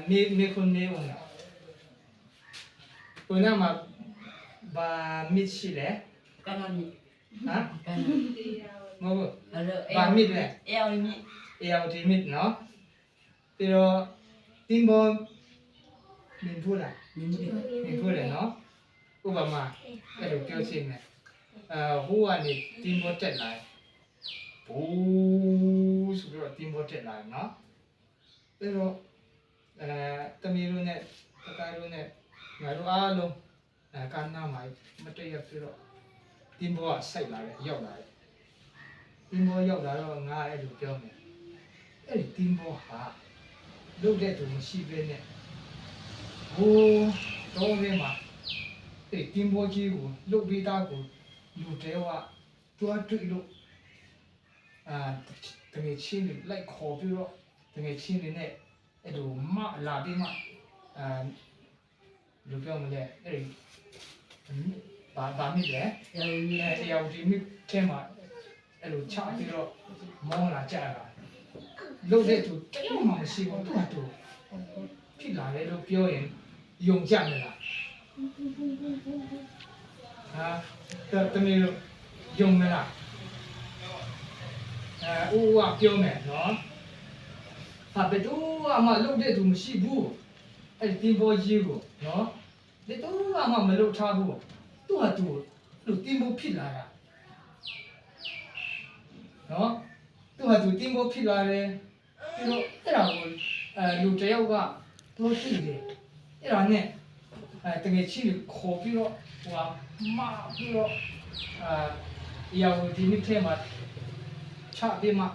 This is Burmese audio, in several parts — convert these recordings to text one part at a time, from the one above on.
มีคนนี้องค์คนนั้นมาบามิดสิเลยกันนี่ฮะกันมาบามิดเลยเอลมิที่มิดเนาะแต่เราทีมบอลมินพูดอะไรมินพูดเลยเนาะอุปมาไอ้ดูเกี่ยวชินเนี่ยหัวนี่ทีมบอลเจ็ดไหลปูสุดยอดทีมบอลเจ็ดไหลเนาะแต่เราตะมีรู้เนี่ยตะการรู้เนี่ยงานรู้ลงการน้าหมายมันจะยับที่เราทีมบอลใส่ไหลยกไหลทีมบอลยกไหลเราง่ายไอ้ดูเกี่ยวเนี่ยไอ้ทีมบอลหาลูกได้ถูกชีวิตเนี่ยโอ้โตเลยมาไอ้ทีมบอลจีกูลูกบีตากูลูกเทว่าตัวจุดลูกตรงนี้ชิ้นไล่ขอพี่รอตรงนี้ชิ้นเนี่ยไอ้ดูมาลาบีมาลูกเกี่ยวมันเลยไอ้บามิดเลยไอ้ยาวที่มิดเท่มาไอ้ดูชาพี่รอมองละจ้าลูกได้ถูกเจ้ามาสิว่าตัวตัวพี่หลานเลยลูกเกี่ยวเองยงจังเลยล่ะตรงนี้ยงเลยล่ะว่าเกี่ยวไหมเนาะถ้าไปดูมาลูกได้ถูกสิบูไอ้ทีมบอลจีกูเนาะเด็กตัวมาไม่ลูกชาบูตัวลูกทีมบอลผิดละเนาะตัวทีมบอลผิดละเลยพี่รู้ไอ้เราลูกเจ้าก็ตัวสิเลยไอ้เราเนี่ยตรงนี้ชิ้นขอพี่รู้ว่ามาพี่รู้ยาวที่นี่เท่มาชาบีมา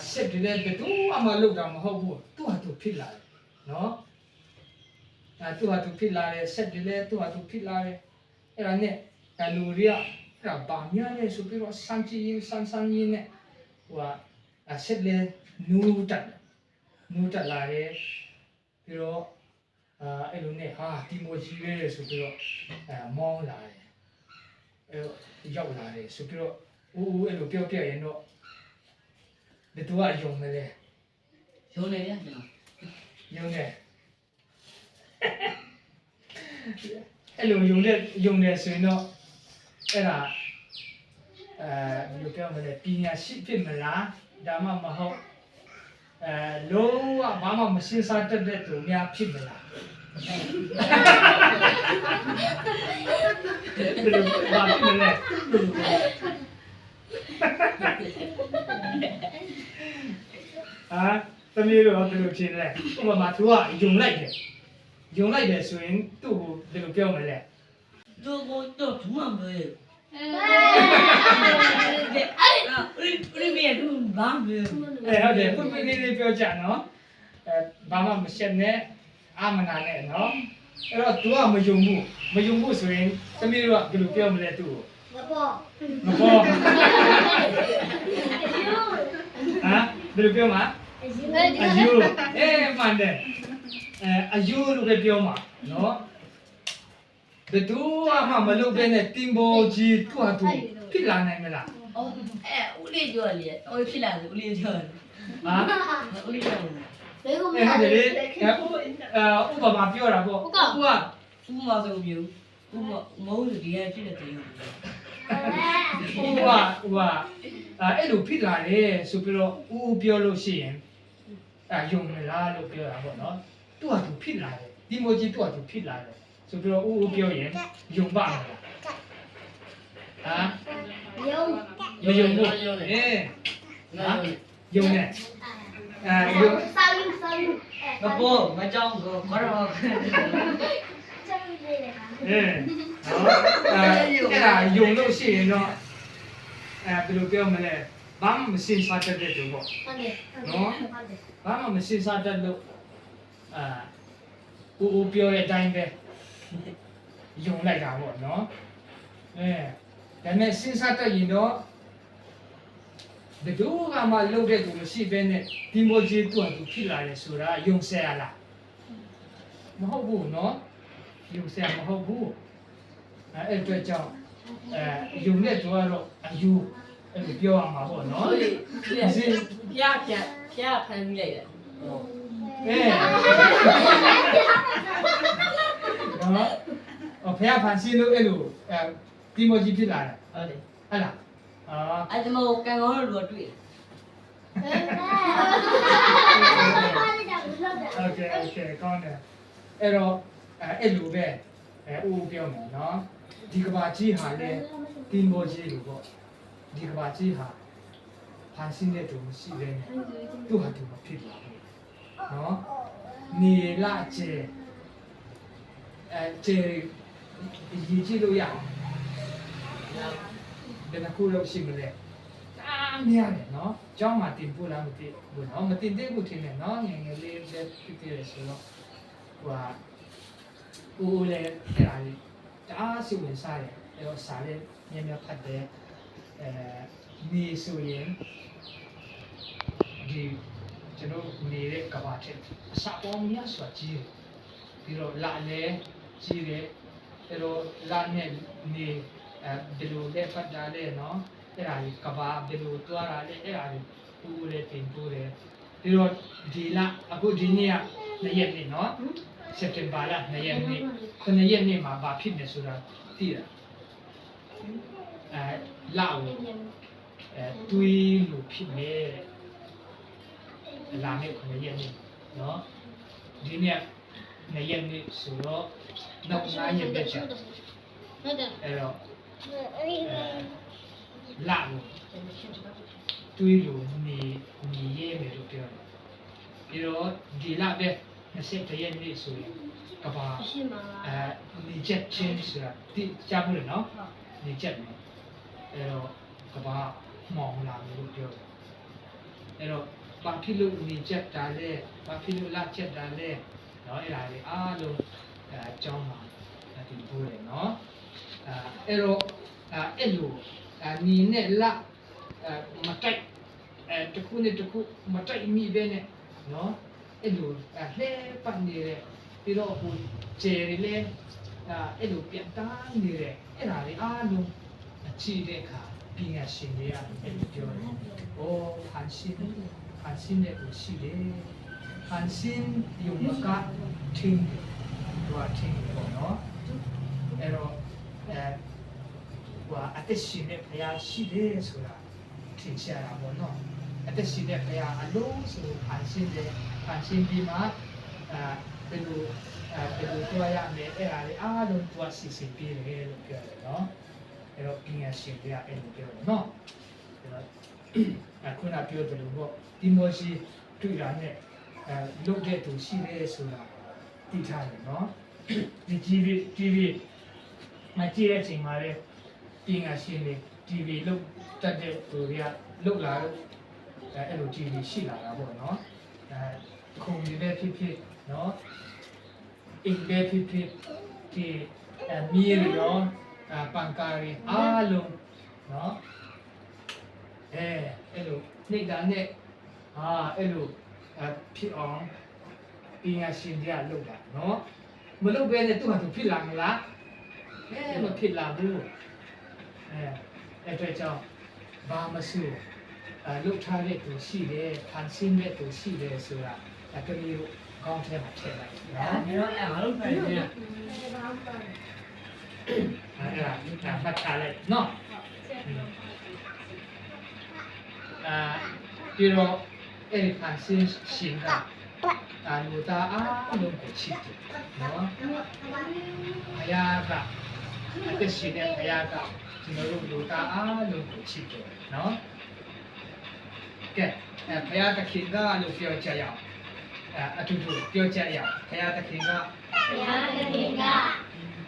เสร็จเลยไปตัวมาลูกเรามาหอบตัวผิดละเนาะตัวผิดละเลยเสร็จเลยตัวผิดละเลยไอ้เราเนี่ยลูเรียเราบางอย่างเลยสุดพี่รู้สันยินเนี่ยว่าเสร็จเลยนูจัดลายพี่รู้ไอ้ลูเนี่ยทีโมจีเลยสุดพี่รู้มองลายยาวลายสุดพี่รู้ไอ้ลูเกี่ยวยันรู้เดี๋ยวตัวยงเลยยงเลยเนี่ยยงเลยไอ้ลูยงเลยสุดเนาะไอ้ละลูเกี่ยวมาเลยปีนี้สิบปีมาละดามาหอบโลว่าบ้ามาไม่สิ้นสัตว์เด็ดตัวเนี่ยผิดไปละไม่รู้บ้าผิดเลยตอนนี้เราเป็นลูกชิ้นเลยว่ามาทัวร์ยงไล่เด็ดส่วนตู้เป็นลูกเกี่ยวมาเลยตัวตัวทุ่มเลย우리 미에 좀 마음을 네, 뿔뿔이를 배우지 않아? 마마 무시했네, 아무나네, 너? 그래서 누가 뭐 용부 소인, 서미루가 그로 배우면 돼, 또. 여보. 그로 배우마? 아유, 맞네. 아유로 배우마, 너? 또 아마 말로베네 팀보지 또하도 필라네 메라. 우리 좋아해. 필라네 우리 좋아해. 우리 좋아해. 내가 하들이 오빠마 뼈라고. 우와. 우마서 묘. 뭐를 뒤에 찌르대요. 우와. 애로 필라네. 수비로 뼈로 시엔. 용메라 로 뼈라고 너. 또하도 필라네. 팀보지 또하도 필라네.ဆိုပြီးတော့ဦးပြောရင်ယုံပါမလားယုံမယုံဘူးယုံနဲ့ယုံစာယူမပေါ်မကြောက်ဘူးမရောချက်လေးလေနော်အဲ့ဒါယုံလို့ရှိရင်တော့ဘယ်လိုပြောမလဲဘာမှမစင်စားတတ်တဲ့သူပေါ့ဟုတ်တယ်နော်ဘာမှမစင်စားတတ်လို့ဦးပြောတဲ့အတိုင်းပဲယုံလိုက်တာပေါ့နော်ဒါနဲ့စဉ်းစားတတ်ရင်တော့ဘယ်သူကမှလုပ်တဲ့သူမရှိဘဲနဲ့ဒီမိုဂျီတူအတူဖြစ်လာတယ်ဆိုတာယုံဆက်ရလားမဟုတ်ဘူးနော်ယုံဆက်မဟုတ်ဘူးအဲ့အတွက်ကြောင့်ယုံတဲ့သူကတော့အယူအဲ့လိုပြောရမှာပေါ့နော်ဖျားဖမ်းလိုက်တယ် နော်ဖះဖန်စီလို့အဲ့လိုတီမိုကြီးဖြစ်လာတယ် ဟုတ်တယ် ဟုတ်လားအော် အဲ့ဒါမို့ကန်ကောင်းတို့တွေ့ โอเคကောင်းတယ်အဲ့တော့အဲ့လိုပဲဦးပြောမယ်နော်ဒီကဘာကြီးဟာလေတီမိုကြီးလို့ပေါ့ဒီကဘာကြီးဟာဖန်စီတဲ့သူရှိတယ်သူ့ဟာသူမဖြစ်လာဘူးနော်နေလာကျေကျေရည်ကြည့်လို့ရဘယ်နှခုလို့ရှိမလဲအားမရတယ်နော်ကျောင်းမှာတင်ပို့လားမသိဘူးနော်မတင်သေးဘူးထင်တယ်နော်ငယ်ငယ်လေးပဲဖြစ်ဖြစ်ရဆိုတော့ဟိုဟာဦးလည်းအဲ့ဒါလေးတအားစိတ်ဝင်စားတယ်အဲ့တော့စားလည်းညံ့ညံ့ဖတ်တယ်နေဆိုရင်ဒီကျွန်တော်နေတဲ့ကဘာချက်အစာပေါင်းများစွာကြီးတယ်ပြီးတော့လာလည်းကြီးတယ်အဲ့တော့လာနဲ့နေဘယ်လိုလဲဖတ်တာလဲနော်အဲ့ဒါကြီးကဘာဘယ်လိုတွားတာလဲအဲ့ဒါကြီးဦးလည်းတင်ပို့တယ်ပြီးတော့ဒီလအခုဒီနေ့က2ရက်နေ့နော်စက်တင်ဘာလ2ရက်နေ့9ရက်နေ့မှာဘာဖြစ်နေဆိုတာသိတာလောက်တွေးလို့ဖြစ်နေလာမယ့်9ရက်နေ့နော်ဒီနေ့2ရက်နေ့ဆိုတော့နောက်9ရက်ပဲကြာအဲ့တော့လာလို့တွေးလို့နေရဲမယ်လို့ပြောတယ်ပြီးတော့ဒီလပဲ20ရက်နေ့ဆိုရင်ကဘာနေချက်ချင်းဆိုတာတိကျဘူးလေနော်နေချက်မယ်အဲ့တော့ကဘာမှောင်လာမယ်လို့ပြောတယ်အဲ့တော့ဘာဖြစ်လို့နေချက်တာလဲဘာဖြစ်လို့လာချက်တာလဲနော်အဲ့ဒါလေးအားလုံးအကြောင်းပါဒီပိုးတယ်နော်အဲ့တော့အဲ့လိုနီနဲ့လာမတိုက်တခုနဲ့တခုမတိုက်မိပဲနဲ့နော်အဲ့လိုလှဲပတ်နေတယ်ပြီးတော့ဟိုကျယ်တွေလဲအဲ့လိုပြတ်သားနေတယ်အဲ့ဒါလေးအားလုံးအချီတဲ့အခါပညာရှင်တွေကအဲ့လိုပြောတယ်။အိုးဖန်ဆင်းတဲ့ကိုရှိတယ်။ဖန်ဆင်းယုံကထင်းတော့ထင်းပေါ့နော်။အဲ့တော့ဟိုအသက်ရှင်တဲ့ဘုရားရှိတယ်ဆိုတာထင်ရှားတာပေါ့နော်။အသက်ရှင်တဲ့ဘုရားအလုံးစုံဖန်ဆင်းပြီးမှဘယ်လိုတွားရမယ်အဲ့ဒါလေးအားလုံးတွားစီစဉ်ပြီးတယ်လို့ပြောတယ်နော်အဲ့တော့ပညာရှင်တွေကအဲ့လိုပြောတယ်နော်အဲ့တော့ခုနပြောတယ်လို့ပေါ့ဒီမောရှိတွေ့တာနဲ့လုတ်တဲ့သူရှိတယ်ဆိုတာသိထားတယ်နော်ဒီ TV မကြည့်တဲ့အချိန်မှာလေပညာရှင်တွေ TV လုတ်တတ်တဲ့သူတွေကလုတ်လာလို့အဲ့လို TV ရှိလာတာပေါ့နော်ခုံတွေပဲဖြစ်နော်အိမ်ပဲဖြစ်ဒီမီးရီရောပန်ကာရီအားလုံးနော်အဲ့လိုနေတာနဲ့အဲ့လိုဖြစ်အောင်ပညာရှင်တွေကလုပ်တာနော်မလုပ်ဘဲနဲ့သူ့ဟာသူဖြစ်လာမလားမဖြစ်လာဘူးအဲ့အတွက်ကြောင့်ဘာမဆိုလုပ်ထားတဲ့သူရှိတယ်ဖန်ဆင်းတဲ့သူရှိတယ်ဆိုတာတကယ်ကောင်းထဲမှာထည့်လိုက်နော် ငါတို့အဲ့ငါတို့ဖိုင်နေ အဲ့ဒါမှတ်ထားလိုက်နော်ပြီးတော့အဲ့ဒီဖန်ဆင်းရှင်ကလူသားအားလုံးကိုချစ်တယ်နော်ဘုရားကအသက်ရှင်တဲ့ဘုရားကကျွန်တော်တို့လူသားအားလုံးကိုချစ်တယ်နော်ကဲဘုရားသခင်ကလို့ပြောကြရအောင်အတူတူပြောကြရအောင်ဘုရားသခင်က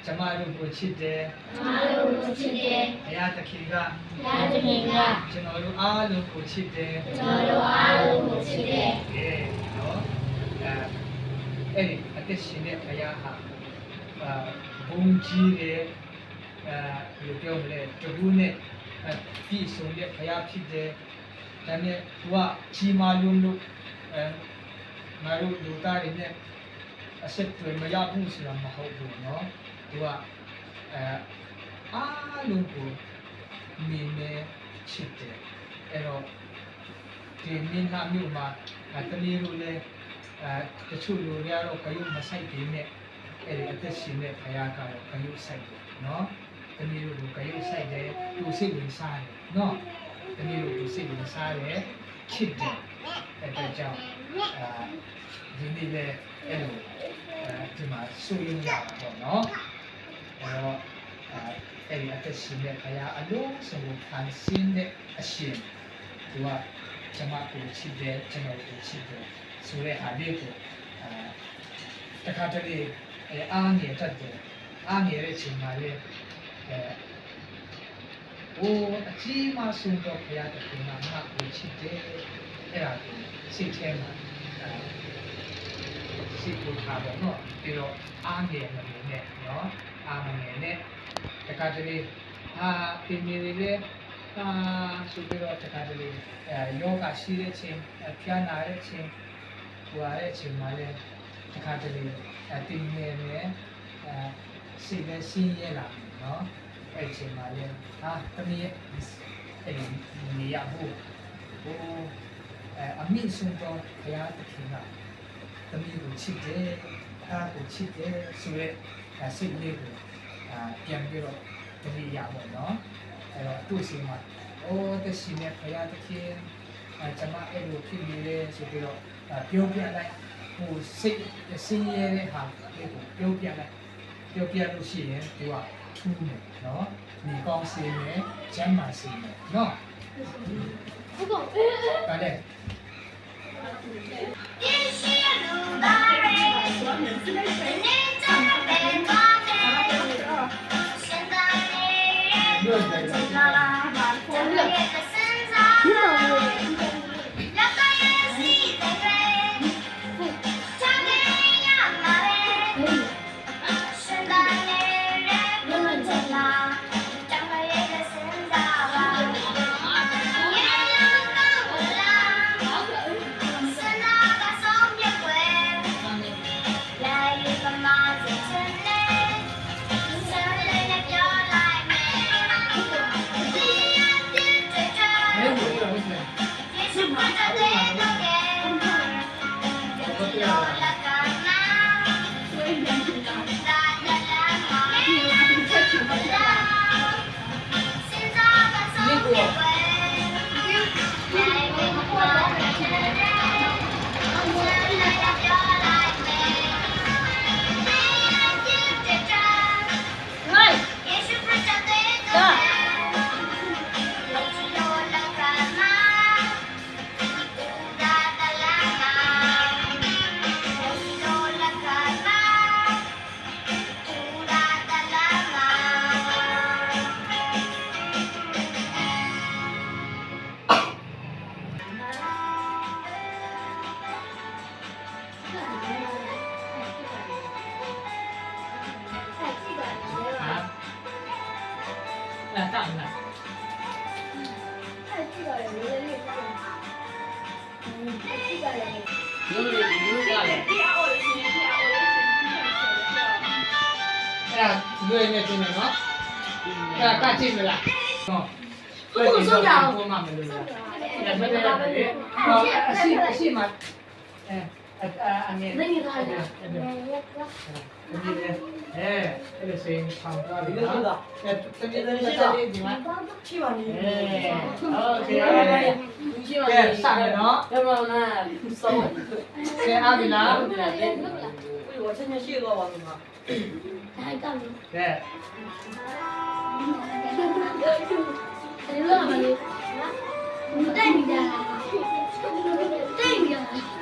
ကျမတို့ကိုချစ်တယ်ဘုရားသခင်ကကျွန်တော်တို့အားလုံးကိုချစ်တယ်ကဲနော်အဲ့ဒီအသက်ရှင်တဲ့ဘုရားဟာဘုံကြီးတယ်ဘယ်လိုပြောမလဲတကူနဲ့ပြည့်စုံတဲ့ဘုရားဖြစ်တယ်ဒါနဲ့သူကကြီးမားလုံးလို့ငါတို့လူသားတွေနဲ့အဆက်တွေမရဘူးဆိုတာမဟုတ်ဘူးเนาะသူကအားလုံးကိုမြင်နေချစ်တယ်အဲ့တော့ဒီမြင်လာမျိုးမှာတမီးတို့လည်း တချို့လူတွေကတော့ကယုမဆိုင်သေးနဲ့အဲ့ဒီအသက်ရှင်တဲ့ဘုရားကတော့ကယုဆိုင်တယ်နော်တမီးတို့ကယုဆိုင်တယ်သူစိတ်ဝင်စားတယ်နော်တမီးတို့သူစိတ်ဝင်စားတယ်ချစ်တယ်အဲ့ဒါကြောင့်ဒီနေ့လည်းအဲ့လိုဒီမှာဆိုရင်ရတာပေါ့နော်အဲ့တော့အဲ့ဒီအသက်ရှင်တဲ့ဘုရားအလုံးစုံကိုဖန်ဆင်းတဲ့အရှင်သူကကျွန်မကိုချစ်တယ်ကျွန်တော်ကိုချစ်တယ်ဆိုတဲ့ဟာလေးကိုတခါတလေအားငယ်တတ်တယ်အားငယ်တဲ့ချိန်မှာလေဟိုအကြီးမှဆုံးတော့ဘုရားတခင်ကငါ့ကိုချစ်တယ်အဲ့ဒါကိုစိတ်ထဲမှာစိတ်ကိုထားတော့နော်ပြီးတော့အားငယ်မနေနဲ့နော်အားမငယ်နဲ့တခါတလေပြင်နေလေဆိုပြီးတော့တခါတလေယောဂရှိတဲ့ချိန်ဖျားနာတဲ့ချိန်ဟိုရတဲ့ချိန်မှာလည်းတခါတလေတင်နေတယ်စိတ်လည်းဆင်းရဲလာတယ်နော်အဲ့ချိန်မှာလည်းတမီးအဲ့နေရဖို့ဟိုအမိဆုံးတော့ဘုရားသခင်ကတမီးကိုချစ်တယ်အားကိုချစ်တယ်ဆိုရဲစိတ်လေးကိုပြန်ပြီးတော့တမီးရပါတော့အဲ့တော့သူ့စီမှာတရှိနေဘုရားသခင်ကျွန်မအဲ့လိုဖြစ်နေတယ်ဆိုပြီးတော့ပြောပြလိုက်ဟိုစိတ်ဆင်းရဲတဲ့ဟာလေးကိုပြောပြလိုက်ပြောပြလို့ရှိရင်သူကထူးတယ်နော်ဒီကောင်းစေမယ်ကျမ်းမာစေမယ်နော်ဟုတ်ပါဘူးဒါလည်း干了。လွယ်နေတယ်နော်ကကြည့်မလားနော်လွယ်နေတော့ဘုံမှာမလို့လားဒါပဲလေအရှိမအငယ်နေနေတော့အဲ့ဒါစင်ဆောင်တာဒီလိုလားအဲ့တကယ်တည်းကဒီမှာရှိပါနေโอเคရှိပါနေစရနော်ဘယ်မှာလဲစောကဲအားဒီလား我今天去过王总吗？还干嘛？对。你乐吗你？你带你的？带你的？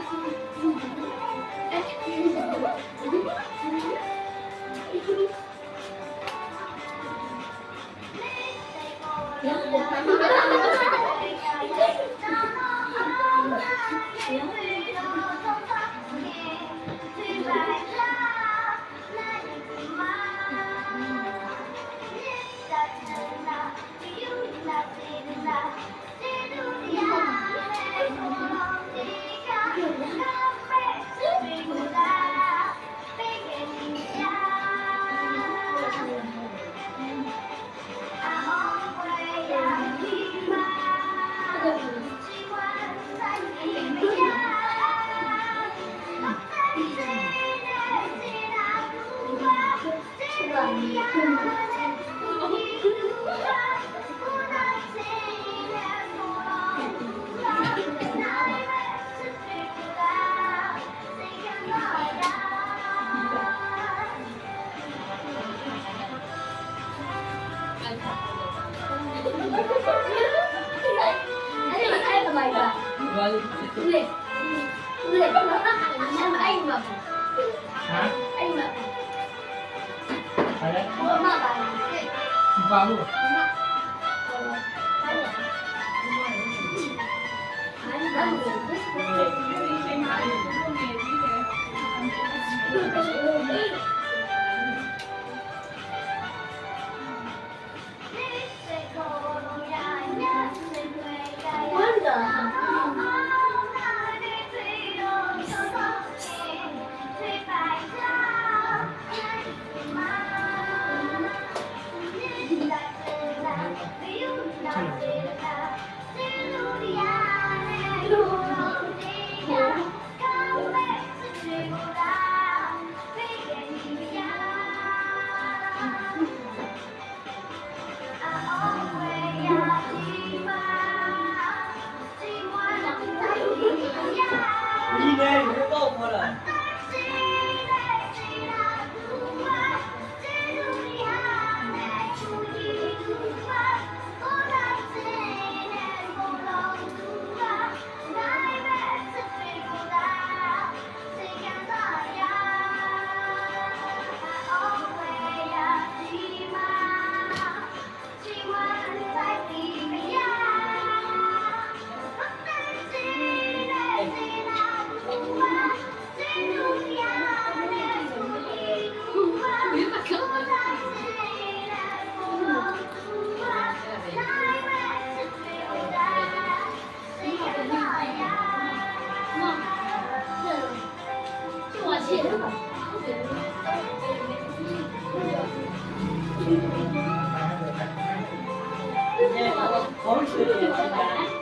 ฮะอะไร你发路你呢？有报过了。好吃也是干。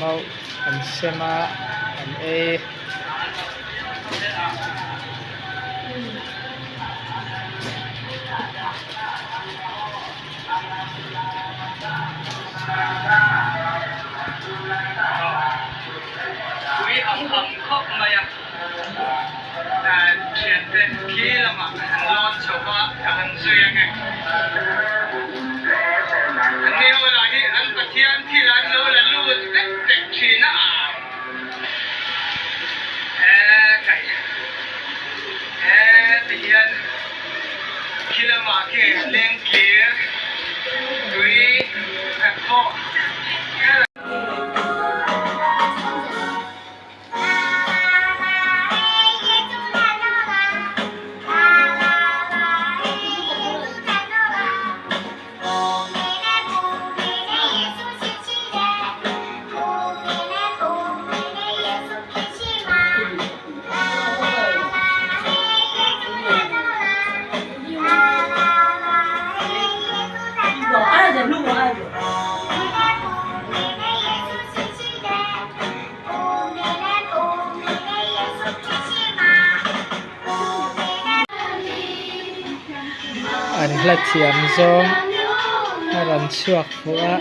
mau an sema an e quý hầm hầm khóc mày à chuyện tên khí là mà lon sầu quá thằng duyên này anh yêu là hi anh phát hiện thì là lô là lô đất đất chỉ nó cái thì hiện khi là mà cái lên kia quý khóc an hla thiam zawng a ran chuak fuh a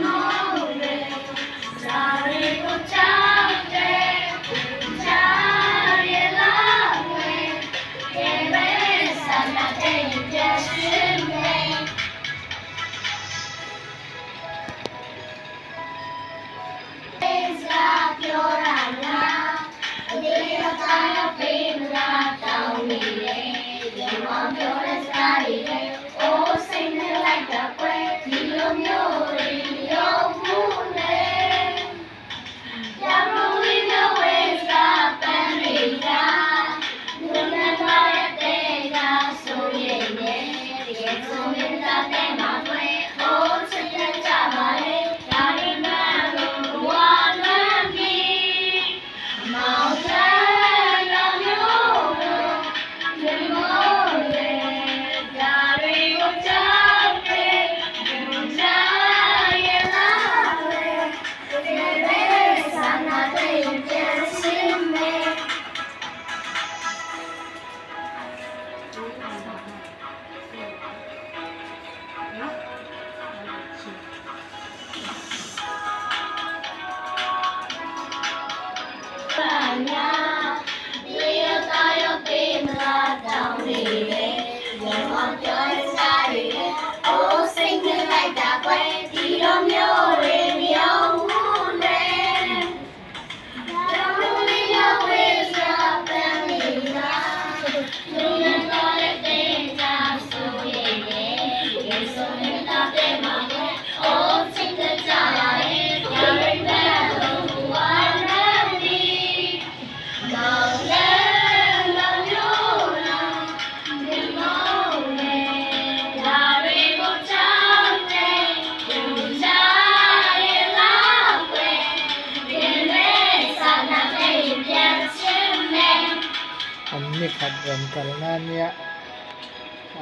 an ni khat ram kal na nia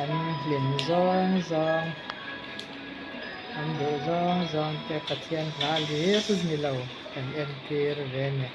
an hlim zawng zawng an du zawng zawng te pathian hla lir ni lo kan en tir ve ni